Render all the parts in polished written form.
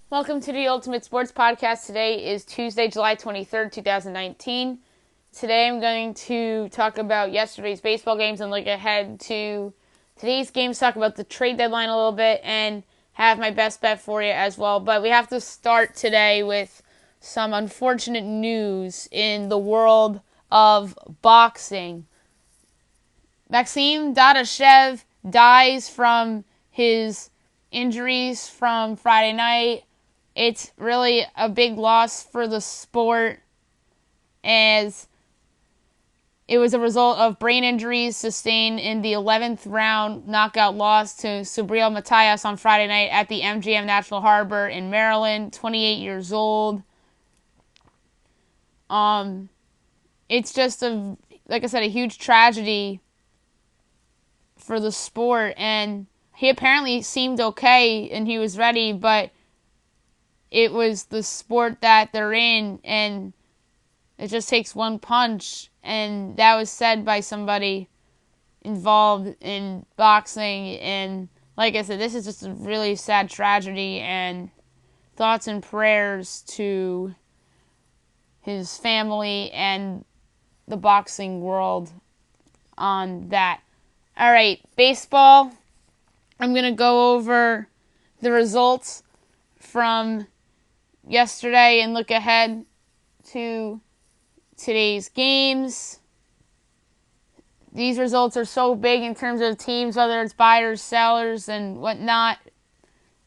Welcome to the Ultimate Sports Podcast. Today is Tuesday, July 23rd, 2019. Today I'm going to talk about yesterday's baseball games and look ahead to today's games, talk about the trade deadline a little bit, and have my best bet for you as well. But we have to start today with some unfortunate news in the world of boxing. Maxim Dadashev dies from his injuries from Friday night. It's really a big loss for the sport, as it was a result of brain injuries sustained in the 11th round knockout loss to Subriel Matias on Friday night at the MGM National Harbor in Maryland, 28 years old. It's just like I said, a huge tragedy for the sport, and he apparently seemed okay and he was ready, but it was the sport that they're in, and it just takes one punch. And that was said by somebody involved in boxing. And like I said, this is just a really sad tragedy, and thoughts and prayers to his family and the boxing world on that. All right, baseball. I'm going to go over the results from yesterday and look ahead to today's games. These results are so big in terms of teams, whether it's buyers, sellers, and whatnot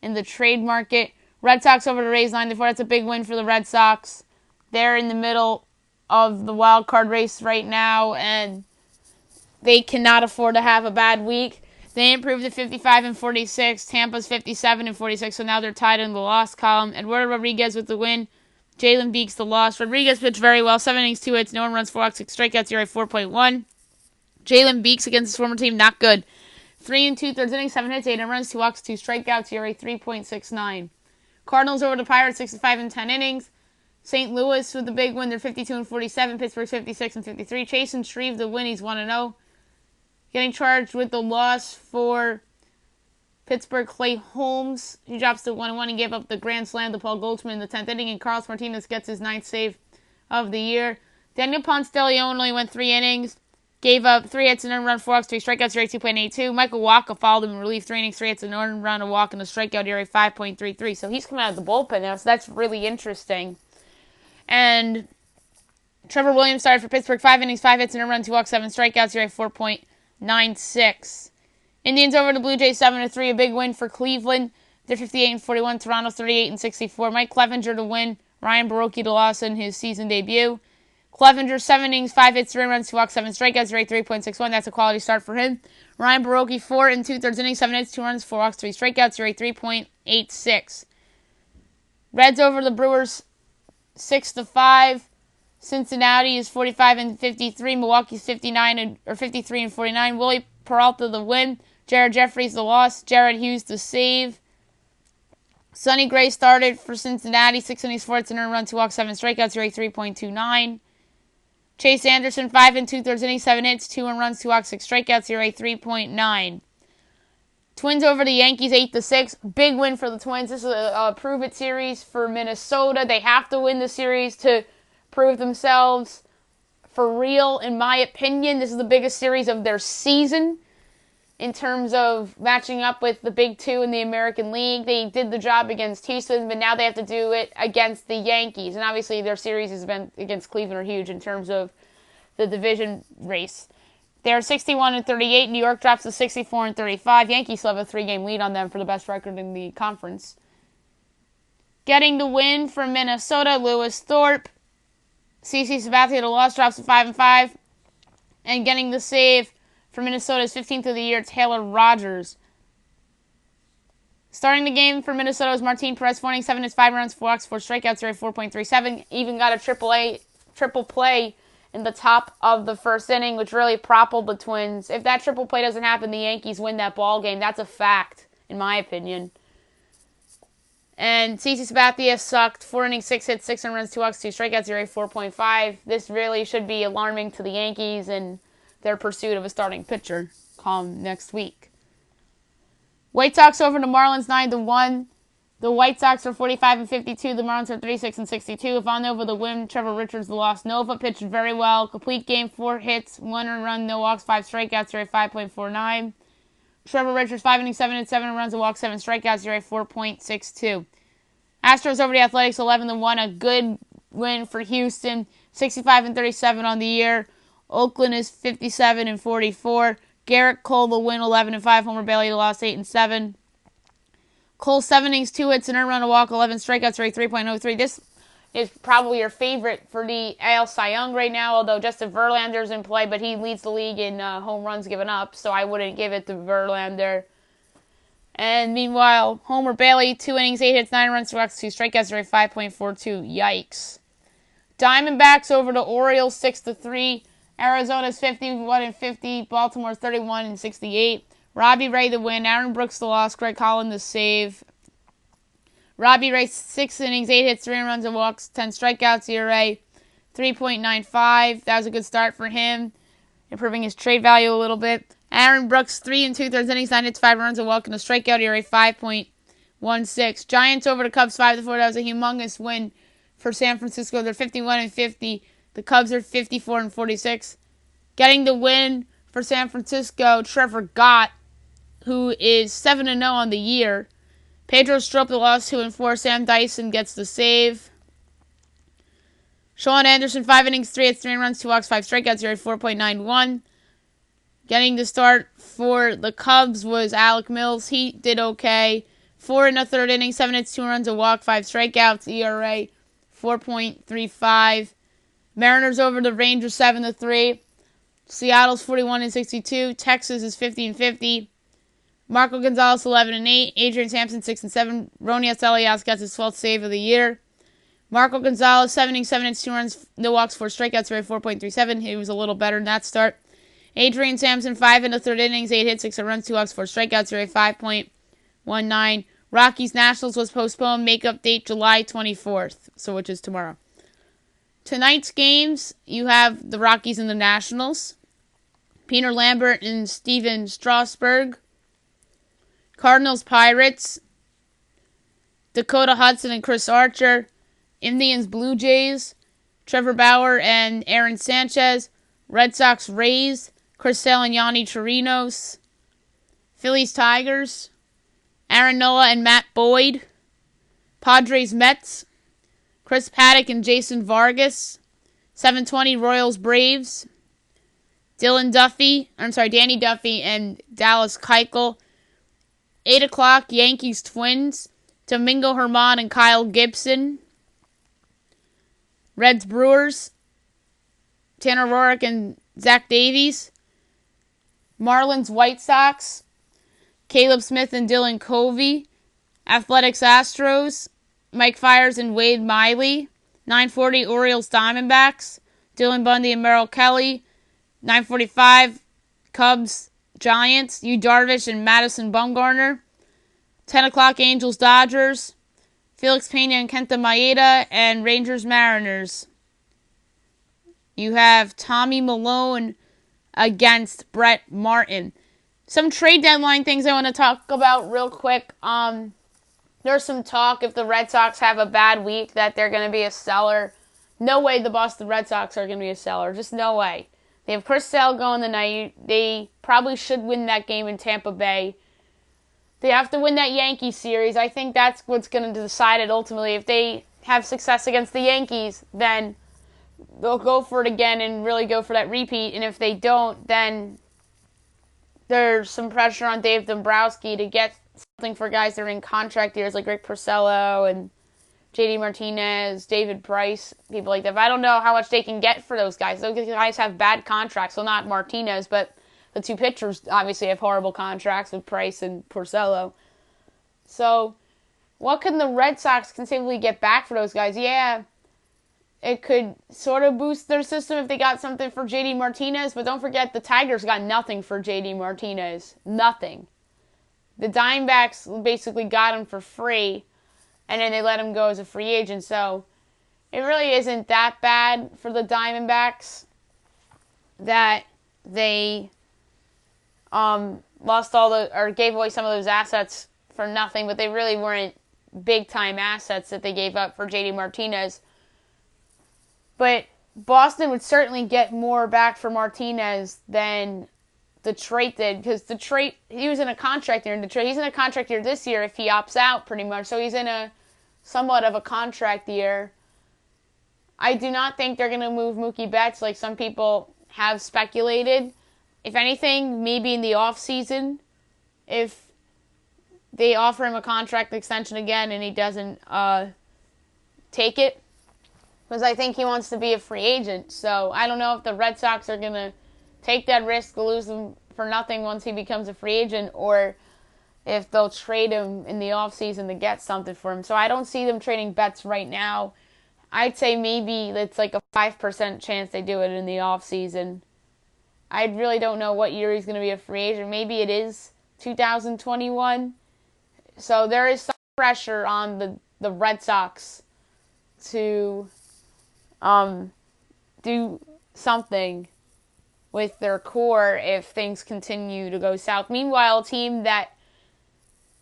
in the trade market. Red Sox over the Rays 9-4. That's a big win for the Red Sox. They're in the middle of the wild card race right now, and they cannot afford to have a bad week. They improved to 55-46. Tampa's 57-46, so now they're tied in the loss column. Eduardo Rodriguez with the win. Jalen Beeks the loss. Rodriguez pitched very well. 7 innings, 2 hits, no one runs, 4 walks, 6 strikeouts, ERA 4.1. Jalen Beeks against his former team, not good. 3 2/3 innings, 7 hits, 8 runs, 2 walks, 2 strikeouts, ERA 3.69. Cardinals over the Pirates, 65-10 innings. St. Louis with the big win. They're 52-47. Pittsburgh's 56-53. Chase and Shreve the win. He's 1-0. Getting charged with the loss for Pittsburgh, Clay Holmes. He drops to 1-1 and gave up the grand slam to Paul Goldschmidt in the 10th inning, and Carlos Martinez gets his 9th save of the year. Daniel Ponce de Leon only went 3 innings, gave up 3 hits and an earned run, 4 walks, 3 strikeouts, ERA 2.82. Michael Wacha followed him in relief, 3 innings, 3 hits, an earned run, a walk, and a strikeout, ERA 5.33. So he's coming out of the bullpen now, so that's really interesting. And Trevor Williams started for Pittsburgh, 5 innings, 5 hits, and a run, 2 walks, 7 strikeouts, ERA 4.96. Indians over the Blue Jays 7-3, a big win for Cleveland. They're 58-41. Toronto's 38-64. Mike Clevenger to win. Ryan Baroque to loss in his season debut. Clevenger 7 innings, 5 hits, 3 runs, 2 walks, 7 strikeouts, rate 3.61. That's a quality start for him. Ryan Baroque 4 2/3 innings, 7 hits, 2 runs, 4 walks, 3 strikeouts, rate 3.86. Reds over the Brewers 6-5. Cincinnati is 45-53. Milwaukee's 53-49. Willie Peralta the win. Jared Jeffries the loss. Jared Hughes the save. Sonny Gray started for Cincinnati. 6 innings, 4 hits, and earned run, 2 walks, 7 strikeouts, ERA 3.29. Chase Anderson 5 2/3 innings, 7 hits, 2 earned runs, 2 walks, 6 strikeouts, ERA 3.9. Twins over the Yankees 8-6. Big win for the Twins. This is a prove-it series for Minnesota. They have to win the series to prove themselves for real, in my opinion. This is the biggest series of their season in terms of matching up with the big two in the American League. They did the job against Houston, but now they have to do it against the Yankees. And obviously their series has been against Cleveland are huge in terms of the division race. They're 61-38. New York drops to 64-35. Yankees still have a 3-game lead on them for the best record in the conference. Getting the win from Minnesota, Lewis Thorpe. CC Sabathia, the loss, drops to 5-5. And getting the save for Minnesota's 15th of the year, Taylor Rogers. Starting the game for Minnesota was Martin Perez, 4 innings, 7 hits, 5 runs, 4 walks, 4 strikeouts, ERA 4.37. Even got a triple play in the top of the first inning, which really propelled the Twins. If that triple play doesn't happen, the Yankees win that ball game. That's a fact, in my opinion. And CC Sabathia sucked. 4 innings, 6 hits, 6 runs, 2 walks, 2 strikeouts, ERA 4.5. This really should be alarming to the Yankees in their pursuit of a starting pitcher come next week. White Sox over the Marlins 9-1. The White Sox are 45 and 52. The Marlins are 36 and 62. Ivanova the win. Trevor Richards the loss. Nova pitched very well. Complete game, 4 hits, 1 earned run, no walks, 5 strikeouts, ERA 5.49. Trevor Richards 5 innings, 7 runs, a walk, 7 strikeouts, ERA 4.62. Astros over the Athletics 11-1. A good win for Houston. 65 and 37 on the year. Oakland is 57 and 44. Garrett Cole the win 11-5. Homer Bailey the loss 8-7. Cole 7 innings, 2 hits, an earned run, a walk, 11 strikeouts, rate 3.03. This is probably your favorite for the AL Cy Young right now, although Justin Verlander's in play, but he leads the league in home runs given up, so I wouldn't give it to Verlander. And meanwhile, Homer Bailey, 2 innings, 8 hits, 9 runs, 2 walks, 2 strikeouts, rate 5.42. Yikes. Diamondbacks over the Orioles 6-3. Arizona's 51 and 50. Baltimore's 31 and 68. Robbie Ray the win. Aaron Brooks the loss. Greg Holland the save. Robbie Ray 6 innings, 8 hits, 3 runs, and walks, 10 strikeouts, ERA 3.95. That was a good start for him, improving his trade value a little bit. Aaron Brooks 3 2/3 innings, 9 hits, 5 runs, a walk, and a strikeout, ERA 5.16. Giants over the Cubs 5-4. That was a humongous win for San Francisco. They're 51 and 50. The Cubs are 54 and 46. Getting the win for San Francisco, Trevor Gott, who is 7-0 on the year. Pedro Strop the loss 2-4. Sam Dyson gets the save. Sean Anderson 5 innings, 3 hits, 3 runs, 2 walks, 5 strikeouts, ERA 4.91. Getting the start for the Cubs was Alec Mills. He did okay. 4 1/3 innings, 7 hits, 2 runs, a walk, 5 strikeouts, ERA 4.35. Mariners over the Rangers 7-3. Seattle's 41 and 62. Texas is 50 and 50. Marco Gonzalez 11 and 8. Adrian Sampson 6 and 7. Ronias Elias gets his 12th save of the year. Marco Gonzalez 7 innings, 7 hits, 2 runs, no walks, 4 strikeouts, ERA 4.37. He was a little better in that start. Adrian Sampson 5 1/3 innings, 8 hits, 6 runs, 2 walks, 4 strikeouts, ERA 5.19. Rockies Nationals was postponed. Makeup date July 24th, so which is tomorrow. Tonight's games, you have the Rockies and the Nationals. Peter Lambert and Steven Strasburg. Cardinals Pirates. Dakota Hudson and Chris Archer. Indians Blue Jays. Trevor Bauer and Aaron Sanchez. Red Sox Rays. Chris Sale and Yanni Chirinos. Phillies Tigers. Aaron Nola and Matt Boyd. Padres Mets. Chris Paddock and Jason Vargas. 7:20 Royals Braves. Danny Duffy and Dallas Keuchel. 8 o'clock Yankees Twins. Domingo Germán and Kyle Gibson. Reds Brewers. Tanner Roark and Zach Davies. Marlins White Sox. Caleb Smith and Dylan Covey. Athletics Astros. Mike Fiers and Wade Miley. 9:40 Orioles Diamondbacks. Dylan Bundy and Merrill Kelly. 9:45 Cubs Giants. Yu Darvish and Madison Bumgarner. 10 o'clock Angels Dodgers. Felix Pena and Kenta Maeda. And Rangers Mariners. You have Tommy Malone against Brett Martin. Some trade deadline things I want to talk about real quick. There's some talk if the Red Sox have a bad week that they're going to be a seller. No way the Boston Red Sox are going to be a seller. Just no way. They have Chris Sale going tonight. They probably should win that game in Tampa Bay. They have to win that Yankee series. I think that's what's going to decide it ultimately. If they have success against the Yankees, then they'll go for it again and really go for that repeat. And if they don't, then there's some pressure on Dave Dombrowski to get something for guys that are in contract years like Rick Porcello and JD Martinez, David Price, people like that. But I don't know how much they can get for those guys. Those guys have bad contracts. Well, not Martinez, but the two pitchers obviously have horrible contracts with Price and Porcello. So what can the Red Sox conceivably get back for those guys? Yeah, it could sort of boost their system if they got something for JD Martinez, but don't forget the Tigers got nothing for JD Martinez. Nothing. The Diamondbacks basically got him for free, and then they let him go as a free agent. So it really isn't that bad for the Diamondbacks that they lost gave away some of those assets for nothing, but they really weren't big-time assets that they gave up for JD Martinez. But Boston would certainly get more back for Martinez than Detroit did, because Detroit, he was in a contract year in Detroit. He's in a contract year this year if he opts out, pretty much. So he's in a somewhat of a contract year. I do not think they're going to move Mookie Betts like some people have speculated. If anything, maybe in the offseason, if they offer him a contract extension again and he doesn't take it, because I think he wants to be a free agent. So I don't know if the Red Sox are going to take that risk to lose him for nothing once he becomes a free agent, or if they'll trade him in the offseason to get something for him. So I don't see them trading Betts right now. I'd say maybe it's like a 5% chance they do it in the offseason. I really don't know what year he's going to be a free agent. Maybe it is 2021. So there is some pressure on the Red Sox to do something with their core if things continue to go south. Meanwhile, a team that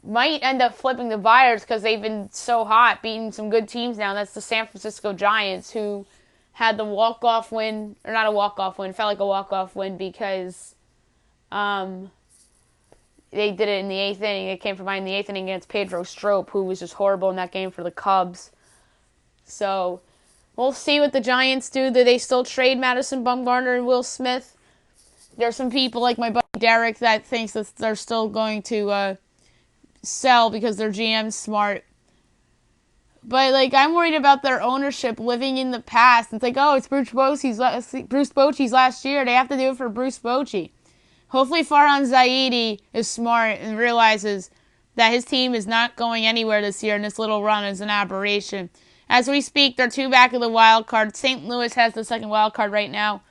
might end up flipping the buyers because they've been so hot, beating some good teams now, that's the San Francisco Giants, who had the walk-off win, or not a walk-off win, felt like a walk-off win because they did it in the 8th inning. It came from behind the 8th inning against Pedro Strop, who was just horrible in that game for the Cubs. So we'll see what the Giants do. Do they still trade Madison Bumgarner and Will Smith? There's some people like my buddy Derek that thinks that they're still going to sell because their GM's smart. But I'm worried about their ownership living in the past. It's like, oh, it's Bruce Bochy's last year. They have to do it for Bruce Bochy. Hopefully Farhan Zaidi is smart and realizes that his team is not going anywhere this year, and this little run is an aberration. As we speak, they're 2 back of the wild card. St. Louis has the second wild card right now.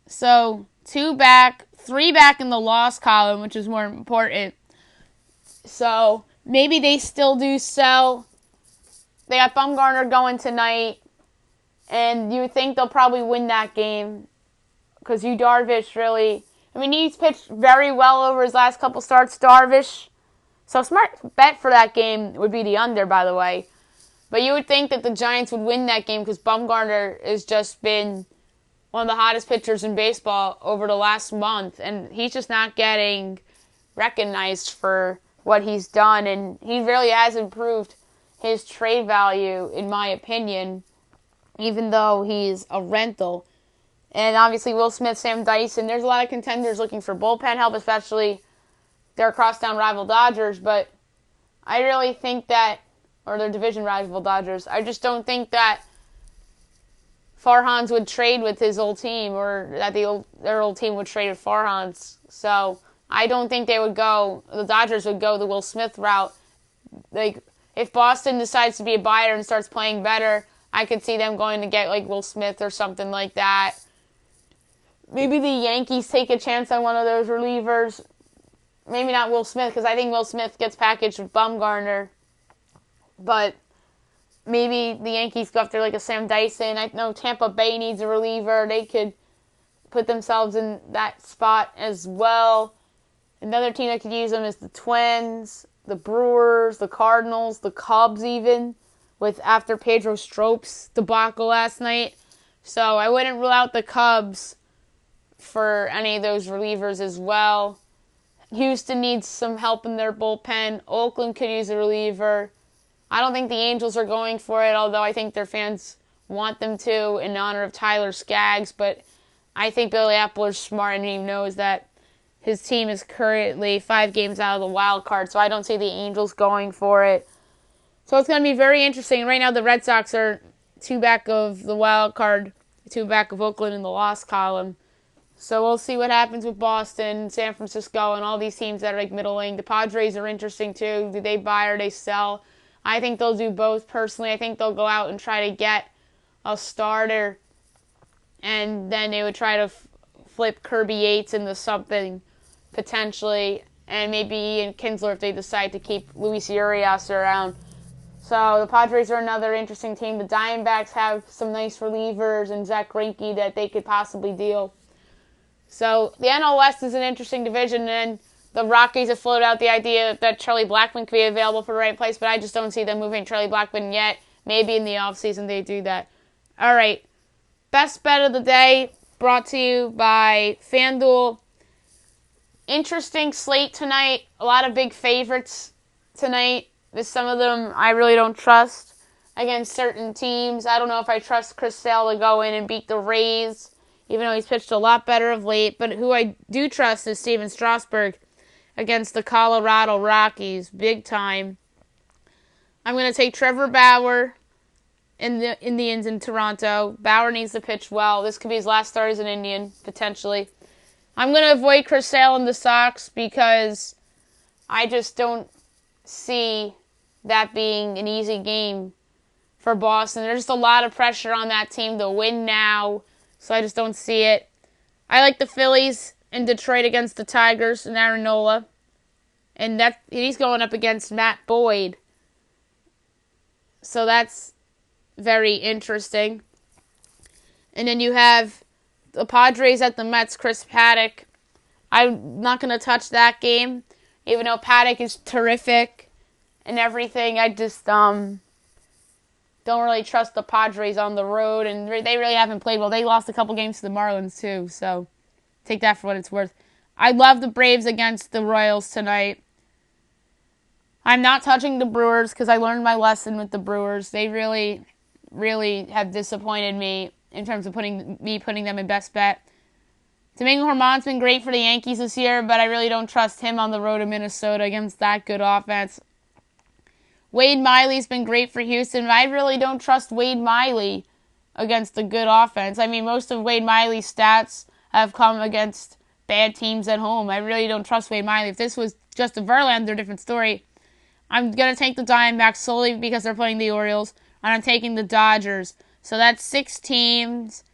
So 2 back, 3 back in the loss column, which is more important. So maybe they still do sell. They got Bumgarner going tonight, and you would think they'll probably win that game because Darvish really, he's pitched very well over his last couple starts, Darvish. So smart bet for that game would be the under, by the way. But you would think that the Giants would win that game because Bumgarner has just been one of the hottest pitchers in baseball over the last month, and he's just not getting recognized for what he's done, and he really has improved his trade value, in my opinion, even though he's a rental. And obviously Will Smith, Sam Dyson, there's a lot of contenders looking for bullpen help, especially their crosstown rival Dodgers, but I really think that, or their division rival Dodgers, I just don't think that Farhan's would trade with his old team, or that their old team would trade with Farhan's. So I don't think they would go, the Dodgers would go the Will Smith route. If Boston decides to be a buyer and starts playing better, I could see them going to get Will Smith or something like that. Maybe the Yankees take a chance on one of those relievers. Maybe not Will Smith, because I think Will Smith gets packaged with Bumgarner. But maybe the Yankees go after a Sam Dyson. I know Tampa Bay needs a reliever. They could put themselves in that spot as well. Another team that could use them is the Twins, the Brewers, the Cardinals, the Cubs even, with after Pedro Strop's debacle last night. So I wouldn't rule out the Cubs for any of those relievers as well. Houston needs some help in their bullpen. Oakland could use a reliever. I don't think the Angels are going for it, although I think their fans want them to in honor of Tyler Skaggs. But I think Billy Appler's smart and he knows that his team is currently 5 games out of the wild card, so I don't see the Angels going for it. So it's going to be very interesting. Right now the Red Sox are 2 back of the wild card, 2 back of Oakland in the loss column. So we'll see what happens with Boston, San Francisco, and all these teams that are middling. The Padres are interesting too. Do they buy or they sell? I think they'll do both personally. I think they'll go out and try to get a starter, and then they would try to flip Kirby Yates into something potentially, and maybe Ian Kinsler if they decide to keep Luis Urias around. So the Padres are another interesting team. The Diamondbacks have some nice relievers and Zach Greinke that they could possibly deal. So the NL West is an interesting division, and the Rockies have floated out the idea that Charlie Blackmon could be available for the right place, but I just don't see them moving Charlie Blackmon yet. Maybe in the offseason they do that. All right. Best bet of the day brought to you by FanDuel. Interesting slate tonight. A lot of big favorites tonight. With some of them I really don't trust against certain teams. I don't know if I trust Chris Sale to go in and beat the Rays, even though he's pitched a lot better of late. But who I do trust is Steven Strasburg against the Colorado Rockies. Big time. I'm going to take Trevor Bauer in the Indians in Toronto. Bauer needs to pitch well. This could be his last start as an Indian, potentially. I'm going to avoid Chris Sale in the Sox because I just don't see that being an easy game for Boston. There's just a lot of pressure on that team to win now, so I just don't see it. I like the Phillies in Detroit against the Tigers and Aaron Nola. And he's going up against Matt Boyd. So that's very interesting. And then you have the Padres at the Mets, Chris Paddock. I'm not going to touch that game, even though Paddock is terrific and everything. I just don't really trust the Padres on the road, and they really haven't played well. They lost a couple games to the Marlins, too, so take that for what it's worth. I love the Braves against the Royals tonight. I'm not touching the Brewers because I learned my lesson with the Brewers. They really, really have disappointed me in terms of putting them in best bet. Domingo Germán's been great for the Yankees this year, but I really don't trust him on the road in Minnesota against that good offense. Wade Miley's been great for Houston, but I really don't trust Wade Miley against a good offense. I mean, most of Wade Miley's stats have come against bad teams at home. I really don't trust Wade Miley. If this was just a Verlander, different story. I'm going to take the Diamondbacks solely because they're playing the Orioles, and I'm taking the Dodgers. So that's 6 teams,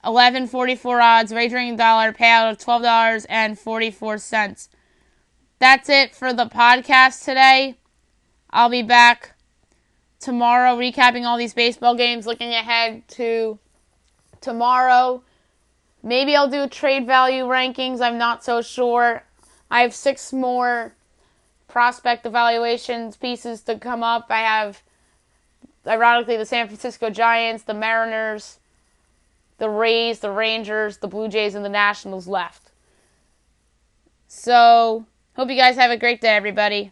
11.44 odds, wagering $1, payout of $12.44. That's it for the podcast today. I'll be back tomorrow recapping all these baseball games, looking ahead to tomorrow. Maybe I'll do trade value rankings. I'm not so sure. I have 6 more prospect evaluations pieces to come up. I have, ironically, the San Francisco Giants, the Mariners, the Rays, the Rangers, the Blue Jays, and the Nationals left. So, hope you guys have a great day, everybody.